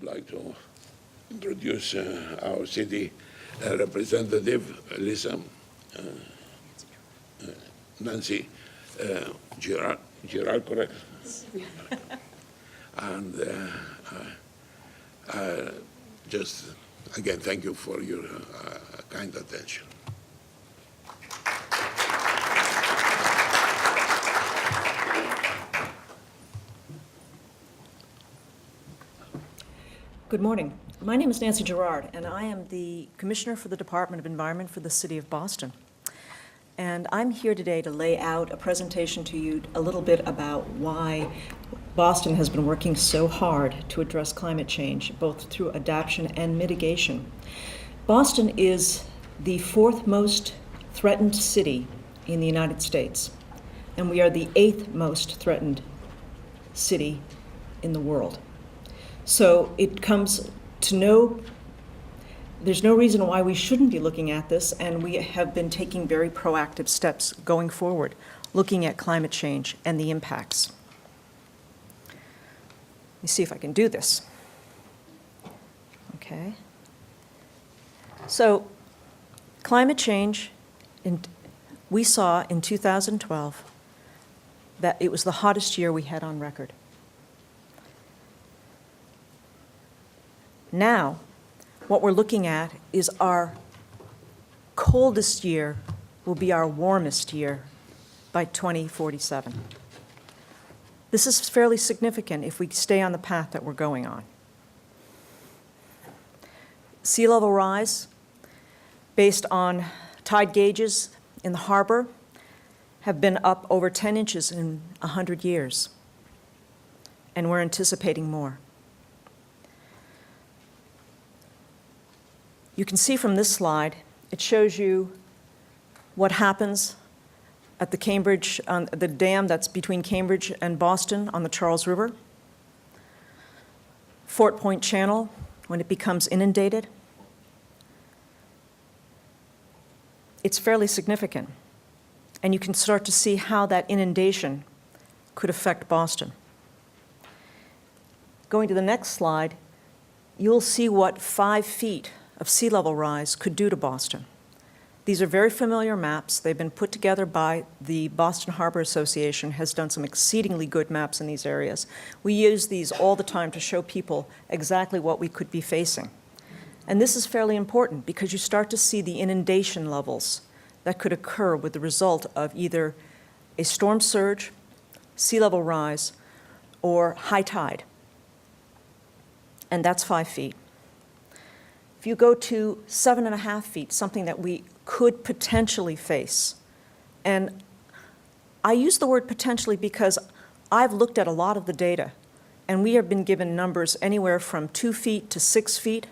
would like to introduce our city representative, Lisa, Nancy Girard, correct? And just again, thank you for your kind attention. Good morning. My name is Nancy Girard, and I am the Commissioner for the Department of Environment for the City of Boston. And I'm here today to lay out a presentation to you a little bit about why Boston has been working so hard to address climate change, both through adaptation and mitigation. Boston is the fourth most threatened city in the United States, and we are the eighth most threatened city in the world. So it comes to there's no reason why we shouldn't be looking at this, and we have been taking very proactive steps going forward, looking at climate change and the impacts. Let me see if I can do this. Okay. So climate change, we saw in 2012 that it was the hottest year we had on record. Now, what we're looking at is our coldest year will be our warmest year by 2047. This is fairly significant if we stay on the path that we're going on. Sea level rise, based on tide gauges in the harbor, have been up over 10 inches in 100 years, and we're anticipating more. You can see from this slide, it shows you what happens at the Cambridge, the dam that's between Cambridge and Boston on the Charles River. Fort Point Channel, when it becomes inundated. It's fairly significant. And you can start to see how that inundation could affect Boston. Going to the next slide, you'll see what 5 feet of sea level rise could do to Boston. These are very familiar maps. They've been put together by the Boston Harbor Association, has done some exceedingly good maps in these areas. We use these all the time to show people exactly what we could be facing. And this is fairly important because you start to see the inundation levels that could occur with the result of either a storm surge, sea level rise, or high tide. And that's 5 feet. If you go to 7.5 feet, something that we could potentially face, and I use the word potentially because I've looked at a lot of the data, and we have been given numbers anywhere from 2 feet to 6 feet.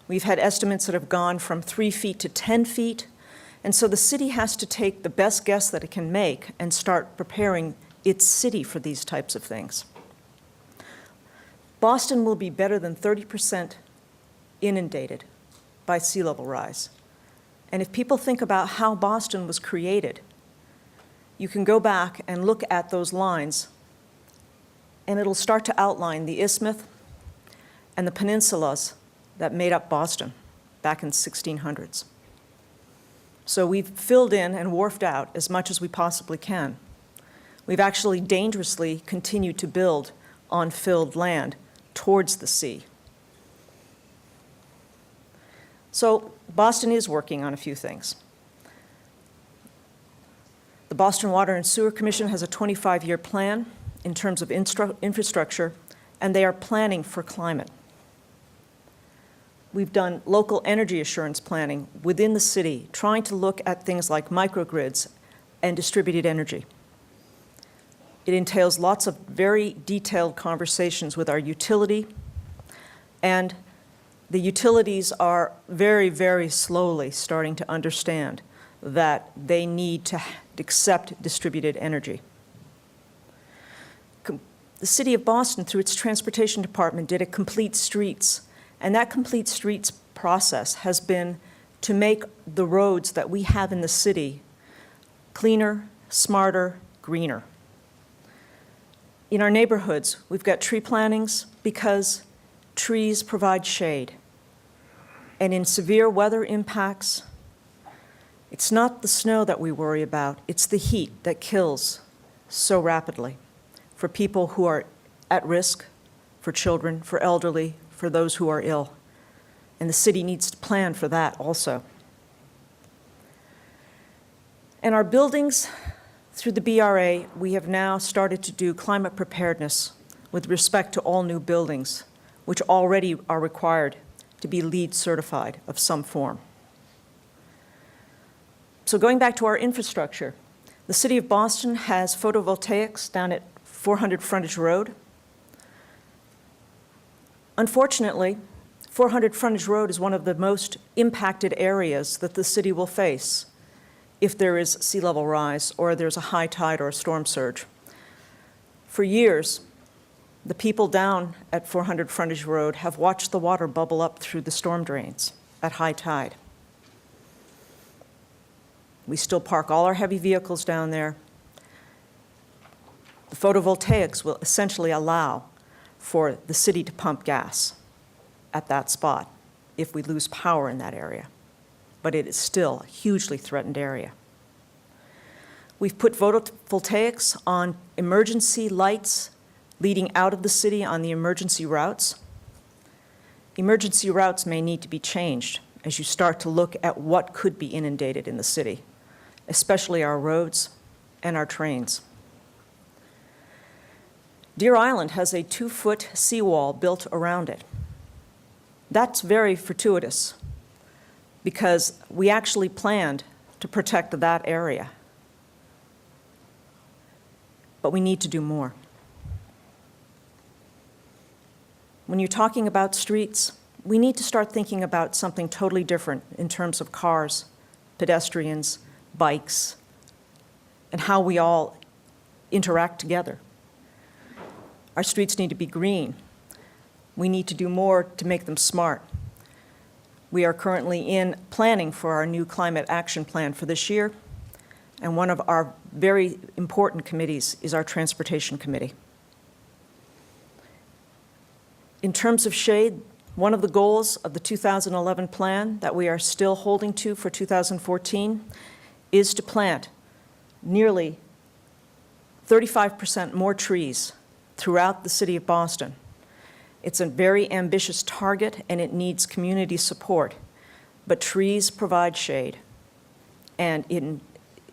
We've had estimates that have gone from 3 feet to 10 feet. And so the city has to take the best guess that it can make and start preparing its city for these types of things. Boston will be better than 30% inundated by sea level rise. And if people think about how Boston was created, you can go back and look at those lines, and it'll start to outline the isthmus and the peninsulas that made up Boston back in the 1600s. So we've filled in and wharfed out as much as we possibly can. We've actually dangerously continued to build on filled land towards the sea. So Boston is working on a few things. The Boston Water and Sewer Commission has a 25-year plan in terms of infrastructure, and they are planning for climate. We've done local energy assurance planning within the city, trying to look at things like microgrids and distributed energy. It entails lots of very detailed conversations with our utility, and the utilities are very, very slowly starting to understand that they need to accept distributed energy. The City of Boston, through its transportation department, did a complete streets, and that complete streets process has been to make the roads that we have in the city cleaner, smarter, greener. In our neighborhoods, we've got tree plantings because trees provide shade. And in severe weather impacts, it's not the snow that we worry about, it's the heat that kills so rapidly for people who are at risk, for children, for elderly, for those who are ill. And the city needs to plan for that also. And our buildings, through the BRA, we have now started to do climate preparedness with respect to all new buildings, which already are required to be LEED certified of some form. So going back to our infrastructure, the City of Boston has photovoltaics down at 400 Frontage Road. Unfortunately, 400 Frontage Road is one of the most impacted areas that the city will face if there is sea level rise or there's a high tide or a storm surge. For years, the people down at 400 Frontage Road have watched the water bubble up through the storm drains at high tide. We still park all our heavy vehicles down there. The photovoltaics will essentially allow for the city to pump gas at that spot if we lose power in that area. But it is still a hugely threatened area. We've put photovoltaics on emergency lights leading out of the city on the emergency routes. Emergency routes may need to be changed as you start to look at what could be inundated in the city, especially our roads and our trains. Deer Island has a 2-foot seawall built around it. That's very fortuitous because we actually planned to protect that area. But we need to do more. When you're talking about streets, we need to start thinking about something totally different in terms of cars, pedestrians, bikes, and how we all interact together. Our streets need to be green. We need to do more to make them smart. We are currently in planning for our new climate action plan for this year, and one of our very important committees is our Transportation Committee. In terms of shade, one of the goals of the 2011 plan that we are still holding to for 2014 is to plant nearly 35% more trees throughout the city of Boston. It's a very ambitious target and it needs community support, but trees provide shade. And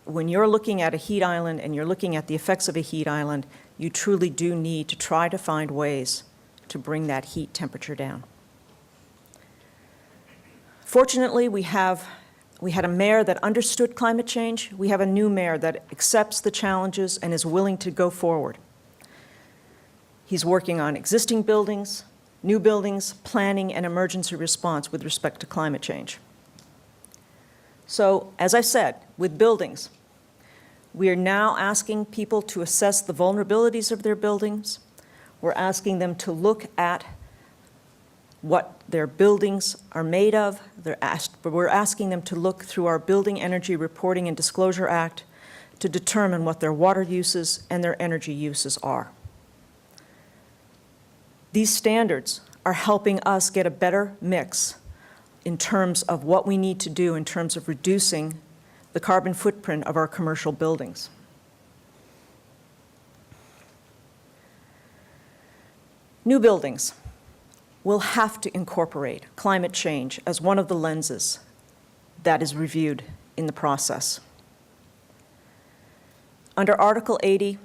when you're looking at a heat island and you're looking at the effects of a heat island, you truly do need to try to find ways to bring that heat temperature down. Fortunately, we had a mayor that understood climate change. We have a new mayor that accepts the challenges and is willing to go forward. He's working on existing buildings, new buildings, planning, and emergency response with respect to climate change. So, as I said, with buildings, we are now asking people to assess the vulnerabilities of their buildings. We're asking them to look at what their buildings are made of. We're asking them to look through our Building Energy Reporting and Disclosure Act to determine what their water uses and their energy uses are. These standards are helping us get a better mix in terms of what we need to do in terms of reducing the carbon footprint of our commercial buildings. New buildings will have to incorporate climate change as one of the lenses that is reviewed in the process. Under Article 80,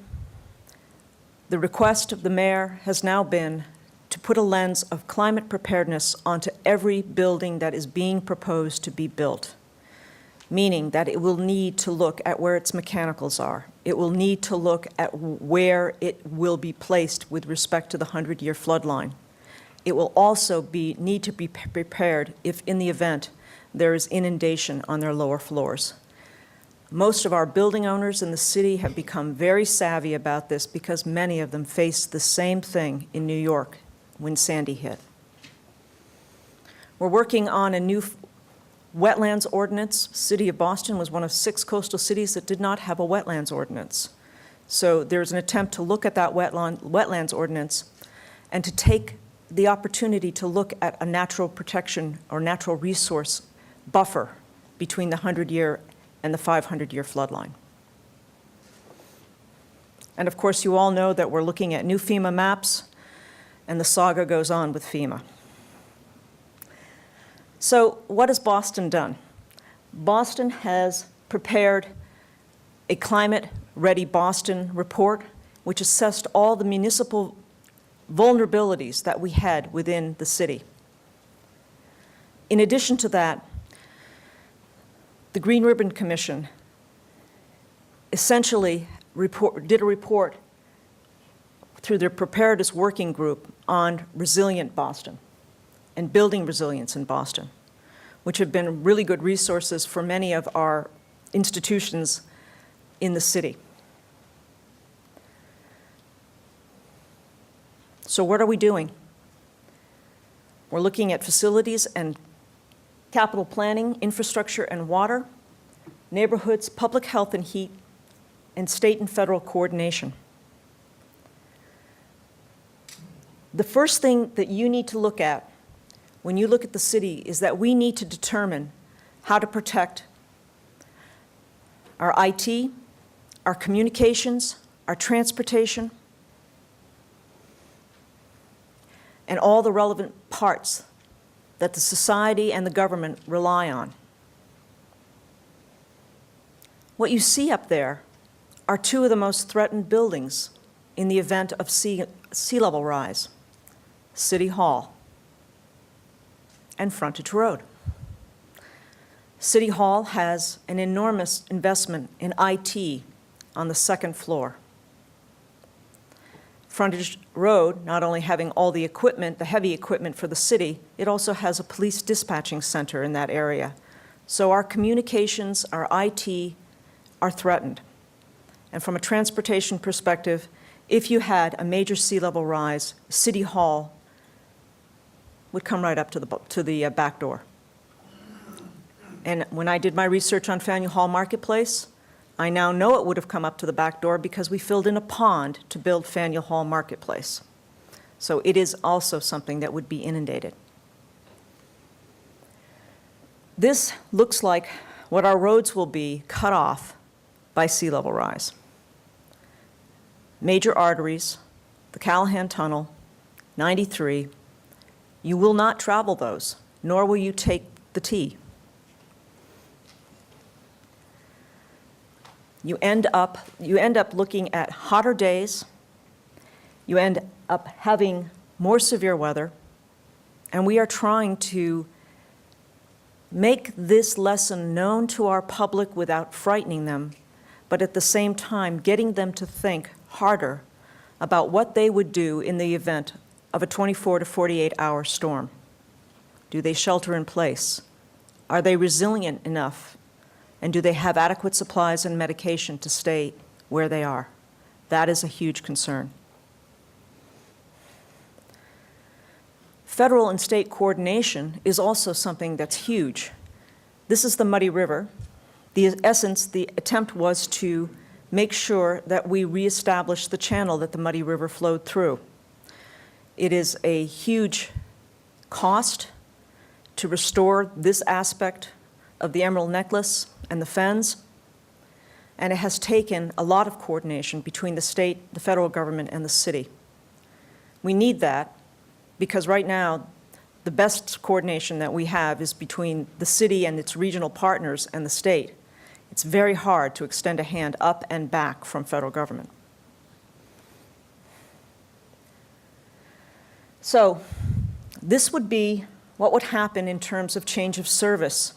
the request of the mayor has now been to put a lens of climate preparedness onto every building that is being proposed to be built, meaning that it will need to look at where its mechanicals are. It will need to look at where it will be placed with respect to the 100-year flood line. It will also need to be prepared if, in the event, there is inundation on their lower floors. Most of our building owners in the city have become very savvy about this because many of them faced the same thing in New York when Sandy hit. We're working on a new wetlands ordinance. City of Boston was one of 6 coastal cities that did not have a wetlands ordinance. So there's an attempt to look at that wetlands ordinance and to take the opportunity to look at a natural protection or natural resource buffer between the 100-year and the 500-year floodline. And of course, you all know that we're looking at new FEMA maps, and the saga goes on with FEMA. So what has Boston done? Boston has prepared a Climate-Ready Boston report, which assessed all the municipal vulnerabilities that we had within the city. In addition to that, the Green Ribbon Commission essentially did a report through their Preparedness working group on resilient Boston and building resilience in Boston, which have been really good resources for many of our institutions in the city. So what are we doing? We're looking at facilities and capital planning, infrastructure and water, neighborhoods, public health and heat, and state and federal coordination. The first thing that you need to look at when you look at the city is that we need to determine how to protect our IT, our communications, our transportation, and all the relevant parts that the society and the government rely on. What you see up there are two of the most threatened buildings in the event of sea level rise: City Hall and Frontage Road. City Hall has an enormous investment in IT on the second floor. Frontage Road, not only having all the equipment, the heavy equipment for the city, it also has a police dispatching center in that area. So our communications, our IT are threatened. And from a transportation perspective, if you had a major sea level rise, City Hall would come right up to the back door. And when I did my research on Faneuil Hall Marketplace, I now know it would have come up to the back door because we filled in a pond to build Faneuil Hall Marketplace. So it is also something that would be inundated. This looks like what our roads will be cut off by sea level rise. Major arteries, the Callahan Tunnel, 93, you will not travel those, nor will you take the T. You end up looking at hotter days, you end up having more severe weather, and we are trying to make this lesson known to our public without frightening them, but at the same time getting them to think harder about what they would do in the event of a 24 to 48-hour storm. Do they shelter in place? Are they resilient enough? And do they have adequate supplies and medication to stay where they are? That is a huge concern. Federal and state coordination is also something that's huge. This is the Muddy River. The attempt was to make sure that we reestablish the channel that the Muddy River flowed through. It is a huge cost to restore this aspect of the Emerald Necklace and the fens, and it has taken a lot of coordination between the state, the federal government, and the city. We need that because right now, the best coordination that we have is between the city and its regional partners and the state. It's very hard to extend a hand up and back from federal government. So this would be what would happen in terms of change of service.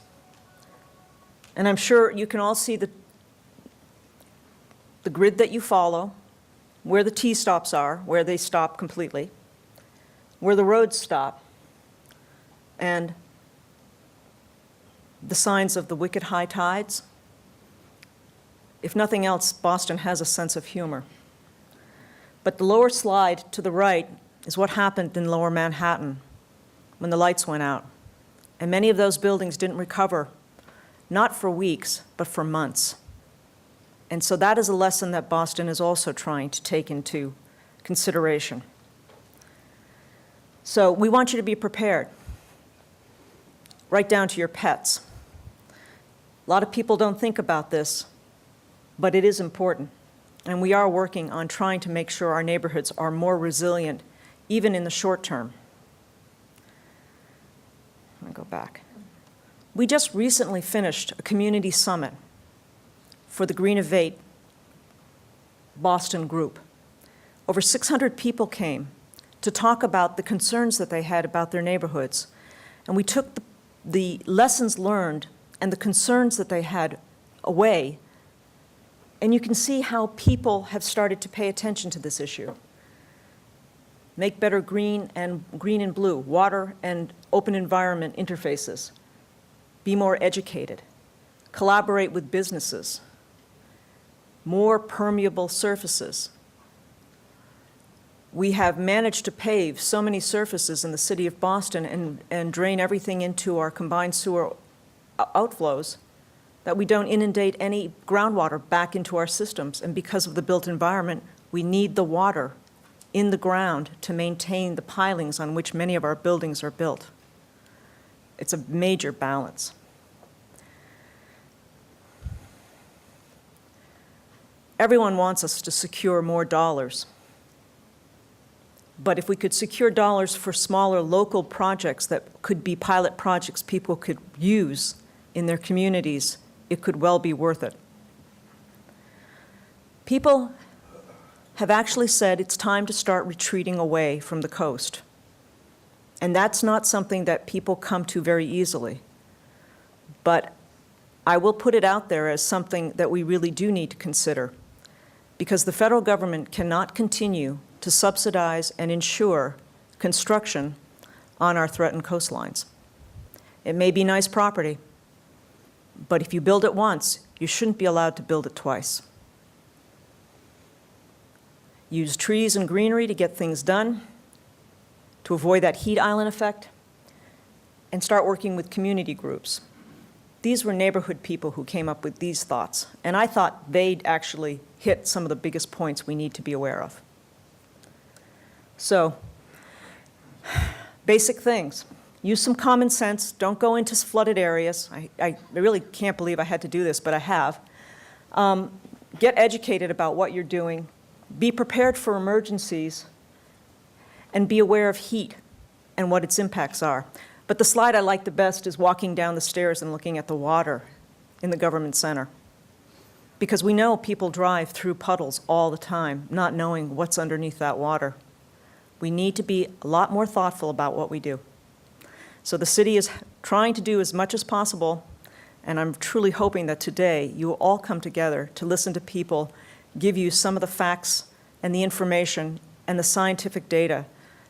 And I'm sure you can all see the grid that you follow, where the T-stops are, where they stop completely, where the roads stop, and the signs of the wicked high tides. If nothing else, Boston has a sense of humor. But the lower slide to the right is what happened in Lower Manhattan when the lights went out. And many of those buildings didn't recover, not for weeks, but for months. And so that is a lesson that Boston is also trying to take into consideration. So we want you to be prepared, right down to your pets. A lot of people don't think about this, but it is important. And we are working on trying to make sure our neighborhoods are more resilient, even in the short term. Let me go back. We just recently finished a community summit for the Green of 8 Boston group. Over 600 people came to talk about the concerns that they had about their neighborhoods. And we took the lessons learned and the concerns that they had away, and you can see how people have started to pay attention to this issue. Make better green and blue, water and open environment interfaces. Be more educated. Collaborate with businesses. More permeable surfaces. We have managed to pave so many surfaces in the city of Boston and drain everything into our combined sewer outflows that we don't inundate any groundwater back into our systems. And because of the built environment, we need the water in the ground to maintain the pilings on which many of our buildings are built. It's a major balance. Everyone wants us to secure more dollars. But if we could secure dollars for smaller local projects that could be pilot projects people could use in their communities, it could well be worth it. People have actually said it's time to start retreating away from the coast. And that's not something that people come to very easily. But I will put it out there as something that we really do need to consider, because the federal government cannot continue to subsidize and insure construction on our threatened coastlines. It may be nice property, but if you build it once, you shouldn't be allowed to build it twice. Use trees and greenery to get things done, to avoid that heat island effect, and start working with community groups. These were neighborhood people who came up with these thoughts, and I thought they'd actually hit some of the biggest points we need to be aware of. So, basic things. Use some common sense. Don't go into flooded areas. I really can't believe I had to do this, but I have. Get educated about what you're doing. Be prepared for emergencies, and be aware of heat and what its impacts are. But the slide I like the best is walking down the stairs and looking at the water in the government center. Because we know people drive through puddles all the time, not knowing what's underneath that water. We need to be a lot more thoughtful about what we do. So the city is trying to do as much as possible, and I'm truly hoping that today you will all come together to listen to people, give you some of the facts and the information and the scientific data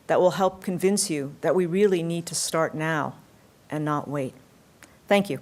that will help convince you that we really need to start now and not wait. Thank you.